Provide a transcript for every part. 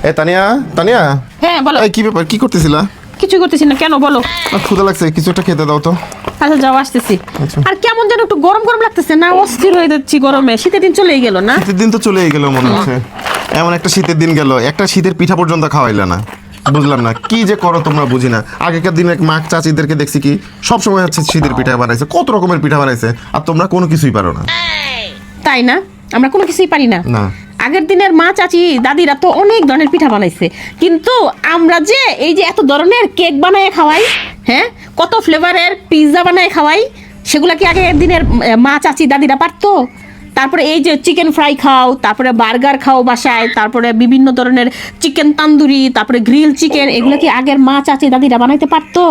এ তানিয়া, তানিয়া। হ্যাঁ বলো। এই কি ব্যাপার, কি করতেছিলা? কিছু করতেছি না, কেন বলো? ক্ষুধা লাগছে, কিছু একটা খেতে দাও তো। আচ্ছা যাও, আসতেছি। আচ্ছা। আর কেমন যেন একটু গরম গরম লাগতেছে না, অস্থির হয়ে যাচ্ছি গরমে। শীতের দিন চলেই গেল না? শীতের দিন তো চলেই গেল মনে হচ্ছে। এমন একটা শীতের দিন গেল, একটা শীতের পিঠা পর্যন্ত খাওয়াইলা না। বুঝলাম না কি যে করো তোমরা, বুঝি না। আগেকার দিনে মা চাচিদেরকে দেখছি কি সবসময় হচ্ছে শীতের পিঠা বানাইছে, কত রকমের পিঠা বানাইছে, আর তোমরা কোনো কিছুই পারো না। তাই না? আমরা কোনো কিছুই পারি না। না। আগের দিনের মা চাচি দাদিরা তো অনেক ধরনের পিঠা বানাইছে, কিন্তু আমরা যে এই যে এত ধরনের কেক বানায় খাওয়াই, হ্যাঁ, কত ফ্লেভারের পিৎজা বানায় খাওয়াই, সেগুলা কি আগের দিনের মা চাচি দাদিরা পারতো? তারপরে এই যে চিকেন ফ্রাই খাও, তারপরে বার্গার খাও বাসায়, তারপরে বিভিন্ন ধরনের চিকেন তান্দুরি, তারপরে গ্রিল চিকেন, এগুলো কি আগের মা চাচি দাদিরা বানাইতে পারতো?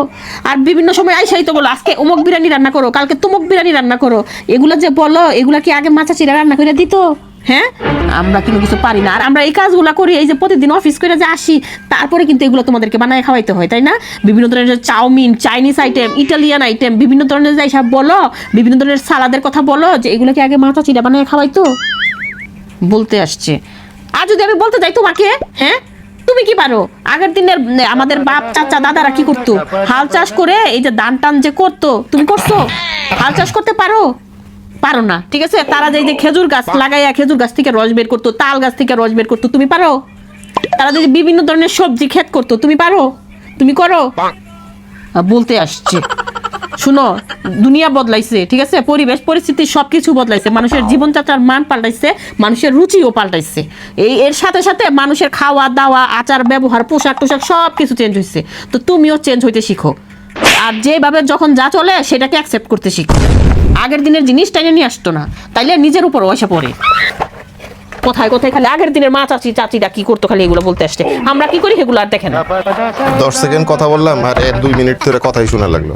আর বিভিন্ন সময় আইসাই তো বলো আজকে অমুক বিরিয়ানি রান্না করো, কালকে তুমুক বিরিয়ানি রান্না করো, এগুলো যে বলো, এগুলা কি আগে মা চাচিরা রান্না করে দিত? হ্যাঁ, আমরা কিন্তু কিছু পারি না। আর আমরা এই কাজগুলো করি, এই যে প্রতিদিন অফিস করে যে আসি, তারপরে কিন্তু এগুলো তোমাদেরকে বানায় খাওয়াইতে হয়, তাই না? বিভিন্ন ধরনের chow mein, Chinese item, Italian item, বিভিন্ন ধরনের যে সব বলো, বিভিন্ন ধরনের সালাদের কথা বলো, যে এগুলো কি আগে মা চাচিরা বানায় খাওয়াইতো? বলতে আসছে। আর যদি আমি বলতে যাই তোমাকে, হ্যাঁ, তুমি কি পারো? আগের দিনের আমাদের বাপ চাচা দাদারা কি করতো? হাল চাষ করে এই যে ধান টান যে করতো, তুমি করছো? হাল চাষ করতে পারো? পারো না, ঠিক আছে। তারা যে খেজুর গাছ লাগাইয়া খেজুর গাছ থেকে রস বের করতো, তাল গাছ থেকে রস বের করতো, তুমি পারো? তারা যে বিভিন্ন ধরনের সবজি ক্ষেত করতো, তুমি পারো? তুমি করো? বলতে আসছে। শুনো, দুনিয়া বদলাইছে, ঠিক আছে, পরিবেশ পরিস্থিতি সবকিছু বদলাইছে, মানুষের জীবনযাত্রার মান পাল্টাইছে, মানুষের রুচিও পাল্টাইছে। এর সাথে সাথে মানুষের খাওয়া দাওয়া, আচার ব্যবহার, পোশাক টোশাক সব কিছু চেঞ্জ হয়েছে। তো তুমিও চেঞ্জ হইতে শিখো, আর যেভাবে যখন যা চলে সেটাকে অ্যাকসেপ্ট করতে শিখো। আগের দিনের জিনিস টাইনে নিয়ে আসতো না, তাইলে নিজের উপর ওইসা পড়ে। কোথায় কোথায় খালি আগের দিনের মা চাচি চাচিরা কি করতো, খালি এগুলো বলতে আসছে। আমরা কি করি সেগুলো আর দেখে না। 10 সেকেন্ড কথা বললাম আর 2 মিনিট ধরে কথাই শোনা লাগলো।